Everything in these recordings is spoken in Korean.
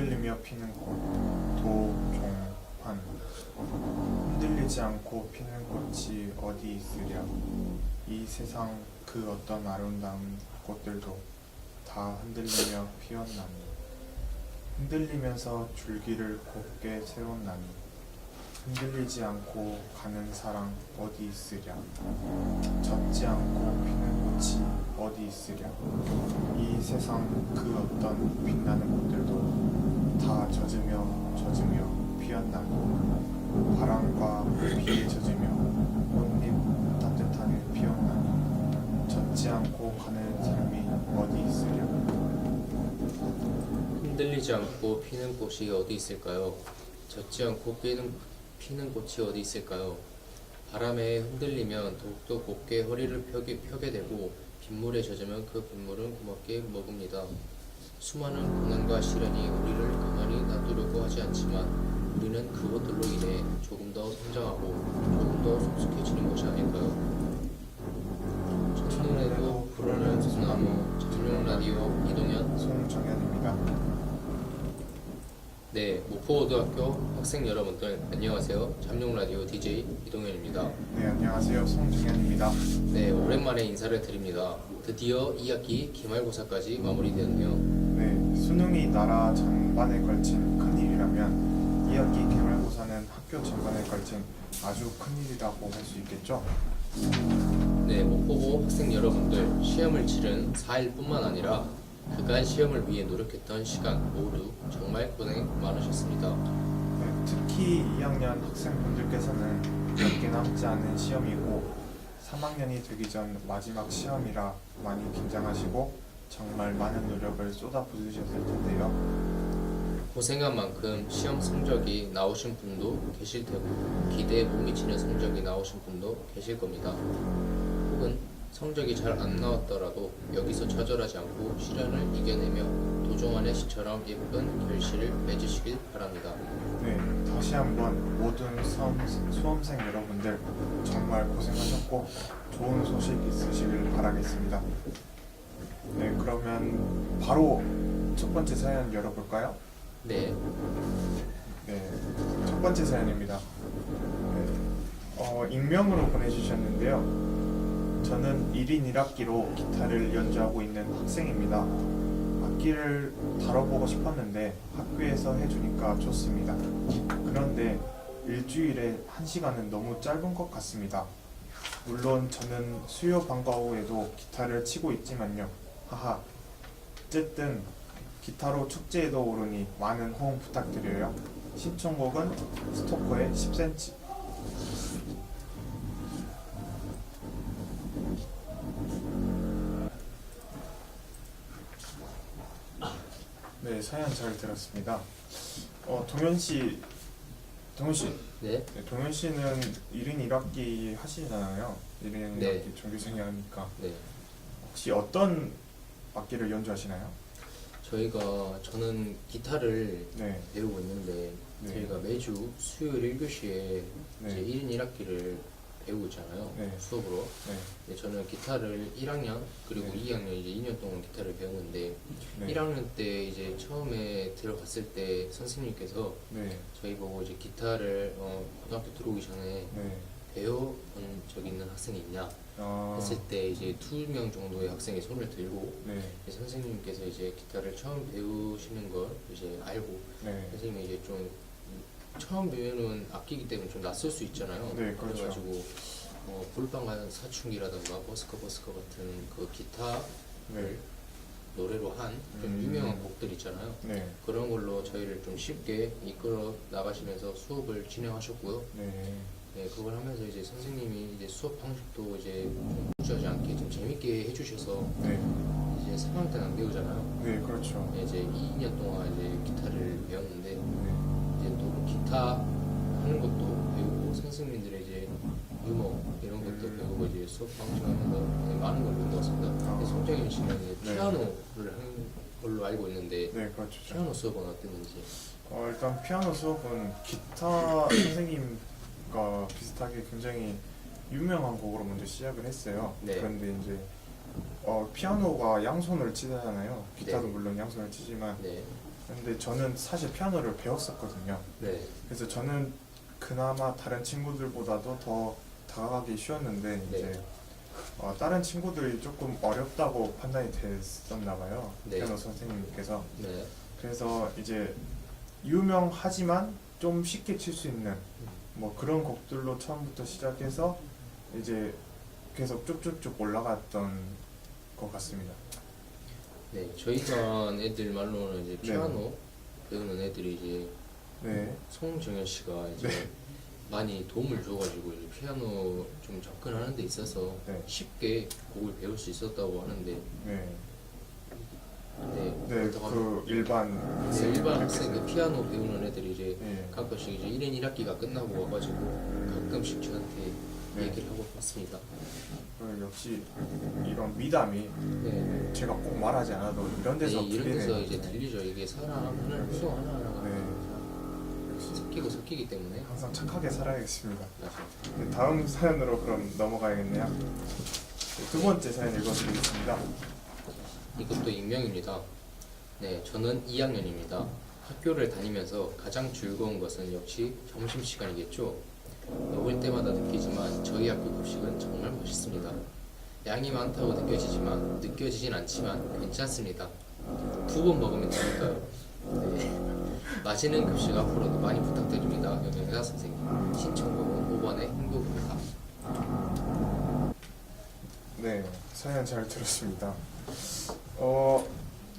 흔들리며 피는 꽃 도종환. 흔들리지 않고 피는 꽃이 어디 있으랴. 이 세상 그 어떤 아름다운 꽃들도 다 흔들리며 피었나니. 흔들리면서 줄기를 곱게 세웠나니. 흔들리지 않고 가는 사랑 어디 있으랴. 젖지 않고 피는 꽃이 어디 있으랴. 이 세상 그 어떤 빛나는 꽃들도 다 젖으며 피었나니. 바람과 비에 젖으며 꽃잎 따뜻하게 피었나니. 젖지 않고 가는 삶이 어디 있으랴. 흔들리지 않고 피는 꽃이 어디 있을까요? 젖지 않고 피는 꽃이 어디 있을까요? 바람에 흔들리면 더욱더 곱게 허리를 펴게 되고 빗물에 젖으면 그 빗물은 고맙게 먹습니다. 수많은 고난과 시련이 우리를 가만히 놔두려고 하지 않지만 우리는 그것들로 인해 조금 더 성장하고 조금 더 성숙해지는 것이 아닐까요? 첫눈에도 불어는 소나무 잠룡 라디오 이동현 송정현입니다. 네, 목포고등학교 학생 여러분들 안녕하세요. 잠룡 라디오 DJ 이동현입니다. 네, 안녕하세요. 송정현입니다. 네, 오랜만에 인사를 드립니다. 드디어 2학기 기말고사까지 마무리되었네요. 네, 수능이 나라 전반에 걸친 큰일이라면 2학기 기말고사는 학교 전반에 걸친 아주 큰일이라고 할 수 있겠죠? 네, 목포고 학생 여러분들 시험을 치른 4일뿐만 아니라 그간 시험을 위해 노력했던 시간 모두 정말 고생 많으셨습니다. 네, 특히 2학년 학생분들께서는 몇 개 남지 않은 시험이고 3학년이 되기 전 마지막 시험이라 많이 긴장하시고 정말 많은 노력을 쏟아부으셨을 텐데요. 고생한 만큼 시험 성적이 나오신 분도 계실 테고 기대에 못 미치는 성적이 나오신 분도 계실 겁니다. 혹은 성적이 잘 안 나왔더라도 여기서 좌절하지 않고 시련을 이겨내며 도종환의 시처럼 예쁜 결실을 맺으시길 바랍니다. 네, 다시 한번 모든 수험생 여러분들 정말 고생하셨고 좋은 소식 있으시길 바라겠습니다. 네, 그러면 바로 첫 번째 사연 열어볼까요? 네, 네, 첫 번째 사연입니다. 네, 익명으로 보내주셨는데요. 저는 1인 1악기로 기타를 연주하고 있는 학생입니다. 악기를 다뤄보고 싶었는데 학교에서 해주니까 좋습니다. 그런데 일주일에 1시간은 너무 짧은 것 같습니다. 물론 저는 수요 방과 후에도 기타를 치고 있지만요. 하하. 어쨌든 기타로 축제에도 오르니 많은 호응 부탁드려요. 신청곡은 스토커의 10cm. 네, 사연 잘 들었습니다. 동현 씨, 네, 네, 동현 씨는 1인 1악기 하시잖아요. 1인 네. 1악기 정규생이니까 네. 혹시 어떤 악기를 연주하시나요? 저는 기타를 네, 배우고 있는데 네. 저희가 매주 수요일 1교시에 네. 이제 1인 1악기를 배우고 있잖아요. 네. 수업으로. 네, 근데 저는 기타를 1학년 그리고 네. 2학년 이제 2년 동안 기타를 배우는데 네. 1학년 때 이제 처음에 들어갔을 때 선생님께서 네, 저희 보고 이제 기타를 고등학교 들어오기 전에 네. 배워본 적 있는 학생이 있냐 했을 때 이제 2명 정도의 학생이 손을 들고 네, 이제 선생님께서 이제 기타를 처음 배우시는 걸 이제 알고 네, 선생님이 이제 좀 처음 배우는 악기이기 때문에 좀 낯설 수 있잖아요. 네, 그렇죠. 그래가지고 볼방간 사춘기라든가 버스커 같은 그 기타를 네, 노래로 한 좀 유명한 곡들 있잖아요. 네, 그런 걸로 저희를 좀 쉽게 이끌어 나가시면서 수업을 진행하셨고요. 네, 네, 그걸 하면서 이제 선생님이 이제 수업 방식도 이제 좀 무지하지 않게 좀 재밌게 해주셔서 네, 이제 3학년 때는 안 배우잖아요. 네, 그렇죠. 네, 이제 2년 동안 이제 기타를 배웠는데 네, 이제 또 기타 하는 것도 배우고 선생님들의 이제 유머 이런 것도 배우고 이제 수업 방식하면서 많은 걸 배운 것 같습니다. 근데 송정현 씨는 이제 네. 피아노를 하는 걸로 알고 있는데 네, 그렇죠. 피아노 수업은 어땠는지? 일단 피아노 수업은 기타 선생님과 비슷하게 굉장히 유명한 곡으로 먼저 시작을 했어요. 네. 그런데 이제 피아노가 양손을 치잖아요. 기타도 네. 물론 양손을 치지만 네, 근데 저는 사실 피아노를 배웠었거든요. 네. 그래서 저는 그나마 다른 친구들보다도 더 다가가기 쉬웠는데 네. 이제 다른 친구들이 조금 어렵다고 판단이 됐었나 봐요. 네. 피아노 선생님께서. 네. 그래서 이제 유명하지만 좀 쉽게 칠 수 있는 뭐 그런 곡들로 처음부터 시작해서 이제 계속 쭉쭉쭉 올라갔던 것 같습니다. 네. 저희 반 애들 말로는 이제 피아노 배우는 애들이 이제 네. 송정현 씨가 이제 네. 많이 도움을 줘가지고 이제 피아노 좀 접근하는 데 있어서 네. 쉽게 곡을 배울 수 있었다고 하는데, 네. 네. 네. 그렇다고 그 일반 네, 일반 학생 그 피아노 배우는 애들이 이제 네. 가끔씩 이제 1인 1학기가 끝나고 와가지고 가끔씩 저한테 네. 얘기를 하고 있습니다. 역시 이런 미담이 네. 제가 꼭 말하지 않아도 이런 데서 네, 이런 데서 들리네요. 이제 들리죠. 이게 사람은 행동 하나하나가 네. 역시 섞이기 때문에. 항상 착하게 살아야겠습니다. 맞아요. 네, 다음 사연으로 그럼 넘어가야겠네요. 네, 두 번째 사연 읽어드리겠습니다. 이것도 익명입니다. 네, 저는 2학년입니다. 학교를 다니면서 가장 즐거운 것은 역시 점심시간이겠죠. 먹을 때마다 느끼지만 저희 학교 급식은 정말 맛있습니다. 양이 많다고 느껴지진 않지만 괜찮습니다. 2번 먹으면 되니까요. 네. 맛있는 급식 앞으로도 많이 부탁드립니다. 여경사 선생님. 신청곡은 5번의 행복입니다. 네, 사연 잘 들었습니다.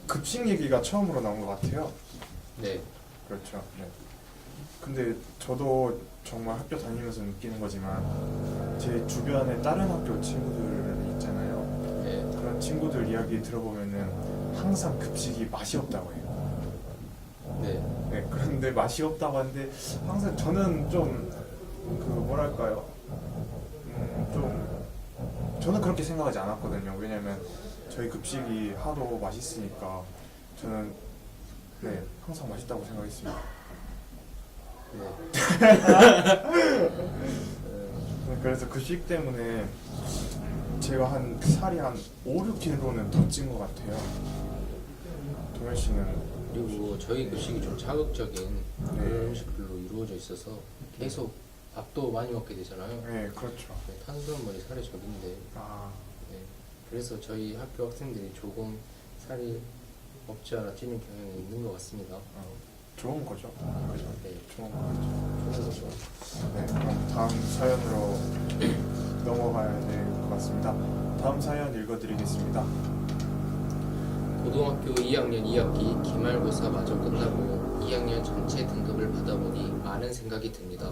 급식 얘기가 처음으로 나온 것 같아요. 네, 그렇죠. 네. 근데 저도 정말 학교 다니면서 느끼는 거지만 제 주변에 다른 학교 친구들 있잖아요. 네, 그런 친구들 이야기 들어보면은 항상 급식이 맛이 없다고 해요. 네, 네, 그런데 맛이 없다고 하는데 항상 저는 좀 그 뭐랄까요, 좀 저는 그렇게 생각하지 않았거든요. 왜냐면 저희 급식이 하도 맛있으니까 저는 네 항상 맛있다고 생각했습니다. 그래서 급식 때문에 제가 한 살이 한 5, 6kg는 더 찐 것 같아요. 동현 씨는 그리고 저희 급식이 좀 자극적인 네. 음식들로 이루어져 있어서 계속 밥도 많이 먹게 되잖아요. 네, 그렇죠. 네, 탄수화물이 살의 적인데, 아, 네, 그래서 저희 학교 학생들이 조금 살이 없지 않아 찌는 경향이 있는 것 같습니다. 좋은 거죠. 그죠? 네, 좋은 거죠. 좋은 거죠. 네, 그럼 다음 사연으로 넘어가야 될 것 같습니다. 다음 사연 읽어드리겠습니다. 고등학교 2학년 2학기 기말고사 마저 끝나고 2학년 전체 등급을 받아보니 많은 생각이 듭니다.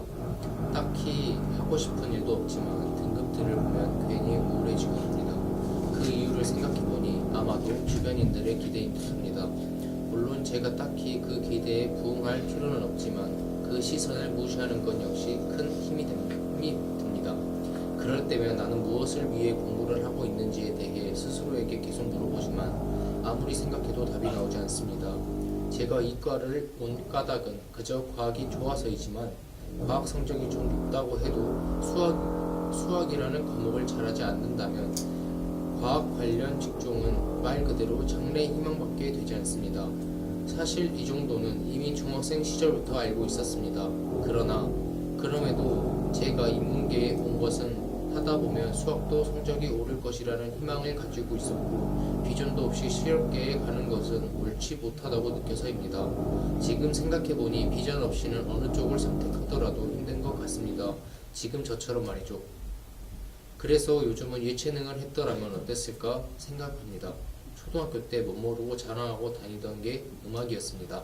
딱히 하고 싶은 일도 없지만 등급들을 보면 괜히 우울해지고 합니다. 그 이유를 생각해보니 아마도 주변인들의 기대인 듯합니다. 물론 제가 딱히 그 기대에 부응할 필요는 없지만 그 시선을 무시하는 건 역시 큰 힘이 듭니다. 그럴 때면 나는 무엇을 위해 공부를 하고 있는지에 대해 스스로에게 계속 물어보지만 아무리 생각해도 답이 나오지 않습니다. 제가 이과를 온 까닭은 그저 과학이 좋아서이지만 과학 성적이 좀 높다고 해도 수학이라는 과목을 잘하지 않는다면 과학 관련 직종은 말 그대로 장래 희망밖에 되지 않습니다. 사실 이 정도는 이미 중학생 시절부터 알고 있었습니다. 그럼에도 제가 인문계에 온 것은 하다 보면 수학도 성적이 오를 것이라는 희망을 가지고 있었고 비전도 없이 실업계에 가는 것은 옳지 못하다고 느껴서입니다. 지금 생각해보니 비전 없이는 어느 쪽을 선택하더라도 힘든 것 같습니다. 지금 저처럼 말이죠. 그래서 요즘은 예체능을 했더라면 어땠을까 생각합니다. 초등학교 때 못 모르고 자랑하고 다니던 게 음악이었습니다.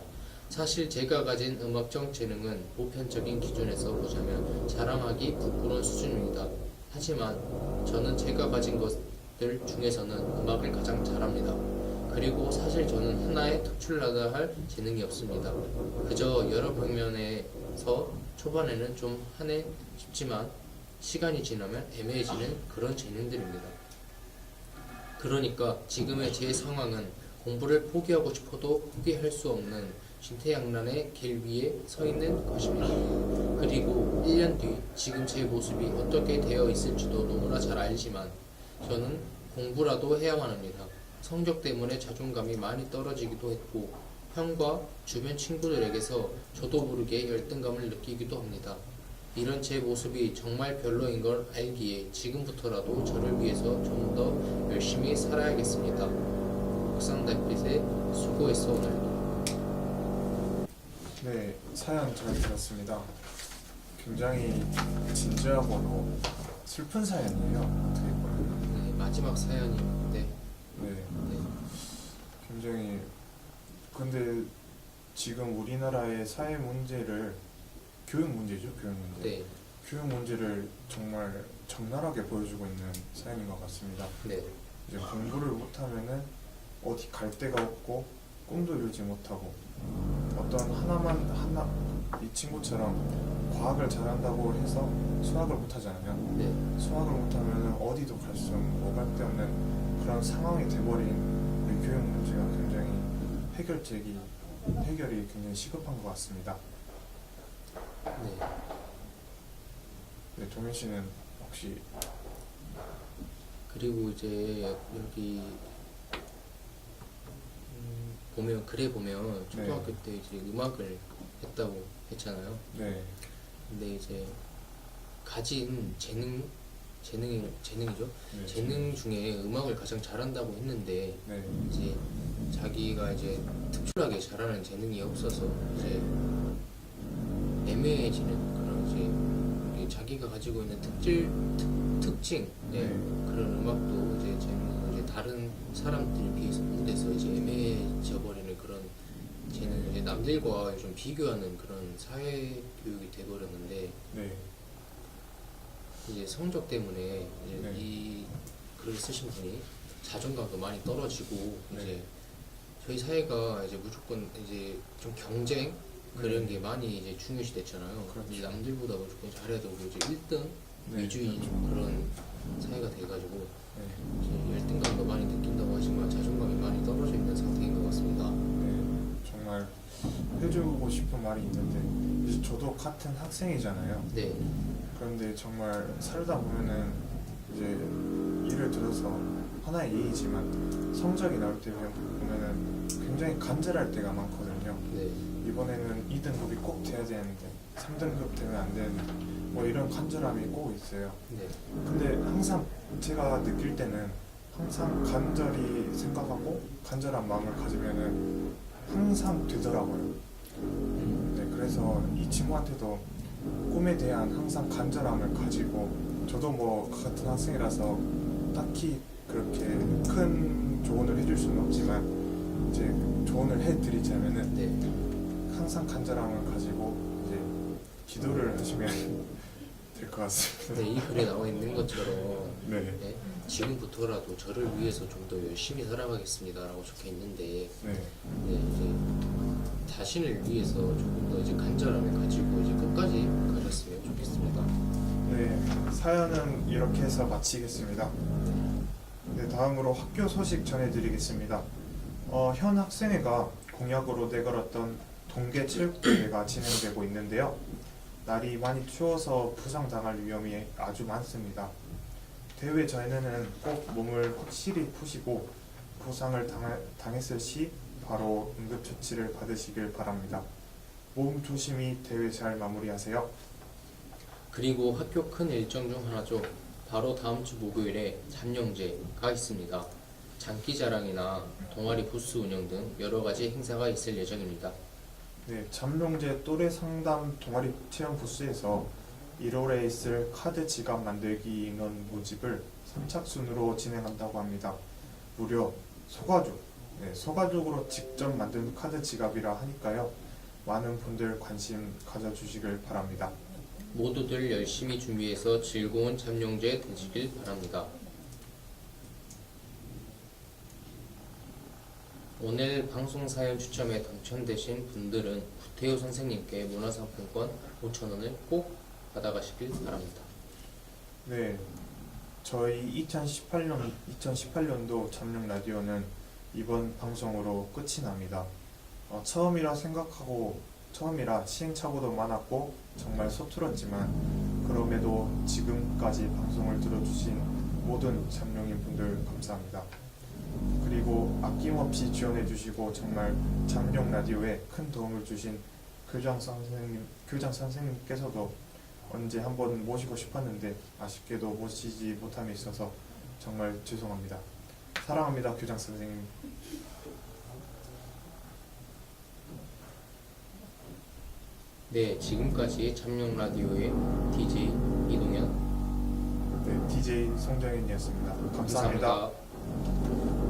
사실 제가 가진 음악적 재능은 보편적인 기준에서 보자면 자랑하기 부끄러운 수준입니다. 하지만 저는 제가 가진 것들 중에서는 음악을 가장 잘합니다. 그리고 사실 저는 하나의 특출나다 할 재능이 없습니다. 그저 여러 방면에서 초반에는 좀 하네 싶지만 시간이 지나면 애매해지는 그런 재능들입니다. 그러니까 지금의 제 상황은 공부를 포기하고 싶어도 포기할 수 없는 진퇴양난의 길 위에 서 있는 것입니다. 그리고 1년 뒤 지금 제 모습이 어떻게 되어 있을지도 너무나 잘 알지만 저는 공부라도 해야만 합니다. 성적 때문에 자존감이 많이 떨어지기도 했고 형과 주변 친구들에게서 저도 모르게 열등감을 느끼기도 합니다. 이런 제 모습이 정말 별로인 걸 알기에 지금부터라도 저를 위해서 좀 더 열심히 살아야겠습니다. 옥상 달빛에 수고했어 오늘도. 네, 사연 잘 들었습니다. 굉장히 진지하고 슬픈 사연이에요. 어떻게 보면. 네, 마지막 사연인데 네, 네, 굉장히 근데 지금 우리나라의 사회 문제를 교육 문제죠, 교육 문제. 네, 교육 문제를 정말 적나라하게 보여주고 있는 사연인 것 같습니다. 네, 이제 공부를 못하면은 어디 갈 데가 없고 꿈도 이루지 못하고 어떤 하나 이 친구처럼 과학을 잘한다고 해서 수학을 못하잖아요. 네, 수학을 못하면은 어디도 갈 수 없는 오갈 데 없는 그런 상황이 돼버린 우리 교육 문제가 굉장히 해결이 굉장히 시급한 것 같습니다. 네. 네, 동현 씨는 혹시 그리고 이제 여기 보면 글에 보면 초등학교 때 이제 음악을 했다고 했잖아요. 네, 근데 이제 가진 재능이죠. 네, 재능 중에 음악을 가장 잘한다고 했는데 네, 이제 자기가 이제 특출나게 잘하는 재능이 없어서 이제 애매해지는 그런 이제 자기가 가지고 있는 특징, 네, 네. 그런 음악도 이제 재능은 이제 다른 사람들에 비해서 못해서 이제 애매해져 버리는 그런 재능, 이제 남들과 좀 비교하는 그런 사회 교육이 돼버렸는데 네, 이제 성적 때문에 이제 네. 이 글을 쓰신 분이 자존감도 많이 떨어지고 네. 이제 저희 사회가 이제 무조건 이제 좀 경쟁 그런 게 많이 이제 중요시 됐잖아요. 그렇죠. 이제 남들보다 무조건 잘해야 되고 이제 1등 네, 위주의 그렇죠. 그런 사회가 돼가지고 네, 이제 열등감도 많이 느낀다고 하지만 자존감이 많이 떨어져 있는 상태인 것 같습니다. 네. 정말 해주고 싶은 말이 있는데 이제 저도 같은 학생이잖아요. 네, 그런데 정말 살다 보면은 이제 예를 들어서 하나의 예이지만 성적이 나올 때 보면은 굉장히 간절할 때가 많거든요. 네, 이번에는 2등급이 꼭 돼야 되는데 3등급 되면 안 되는데 뭐 이런 간절함이 꼭 있어요. 네, 근데 항상 제가 느낄 때는 항상 간절히 생각하고 간절한 마음을 가지면은 항상 되더라고요. 네, 그래서 이 친구한테도 꿈에 대한 항상 간절함을 가지고 저도 뭐 같은 학생이라서 딱히 그렇게 큰 조언을 해줄 수는 없지만 이제 조언을 해드리자면은 네. 항상 간절함을 가지고 이제 기도를 하시면 될 것 같습니다. 네, 이 글에 나와 있는 것처럼 네, 네, 지금부터라도 저를 위해서 좀 더 열심히 살아가겠습니다라고 적혀 있는데 네, 네, 이제 자신을 위해서 조금 더 이제 간절함을 가지고 이제 끝까지 가셨으면 좋겠습니다. 네, 사연은 이렇게 해서 마치겠습니다. 네, 다음으로 학교 소식 전해드리겠습니다. 현 학생회가 공약으로 내걸었던 동계 체육대회가 진행되고 있는데요. 날이 많이 추워서 부상당할 위험이 아주 많습니다. 대회 전에는 꼭 몸을 확실히 푸시고 부상을 당했을 시 바로 응급처치를 받으시길 바랍니다. 몸 조심히 대회 잘 마무리하세요. 그리고 학교 큰 일정 중 하나죠. 바로 다음 주 목요일에 잠룡제가 있습니다. 장기자랑이나 동아리 부스 운영 등 여러 가지 행사가 있을 예정입니다. 네, 잠룡제 또래 상담 동아리 체험 부스에서 1월에 있을 카드 지갑 만들기 인원 모집을 선착순으로 진행한다고 합니다. 무려 소가족으로 직접 만든 카드 지갑이라 하니까요. 많은 분들 관심 가져주시길 바랍니다. 모두들 열심히 준비해서 즐거운 잠룡제 되시길 바랍니다. 오늘 방송 사연 추첨에 당첨되신 분들은 구태우 선생님께 문화상품권 5,000원을 꼭 받아가시길 바랍니다. 네, 저희 2018년도 잠룡 라디오는 이번 방송으로 끝이 납니다. 처음이라 시행착오도 많았고 정말 서툴었지만 그럼에도 지금까지 방송을 들어주신 모든 잠룡인 분들 감사합니다. 그리고 그리고 아낌없이 지원해 주시고 정말 잠룡 라디오에 큰 도움을 주신 교장 선생님께서도 언제 한번 모시고 싶었는데 아쉽게도 모시지 못함에 있어서 정말 죄송합니다. 사랑합니다, 교장 선생님. 네, 지금까지 잠룡 라디오의 DJ 이동현 네, DJ 송정현이었습니다. 감사합니다. 감사합니다.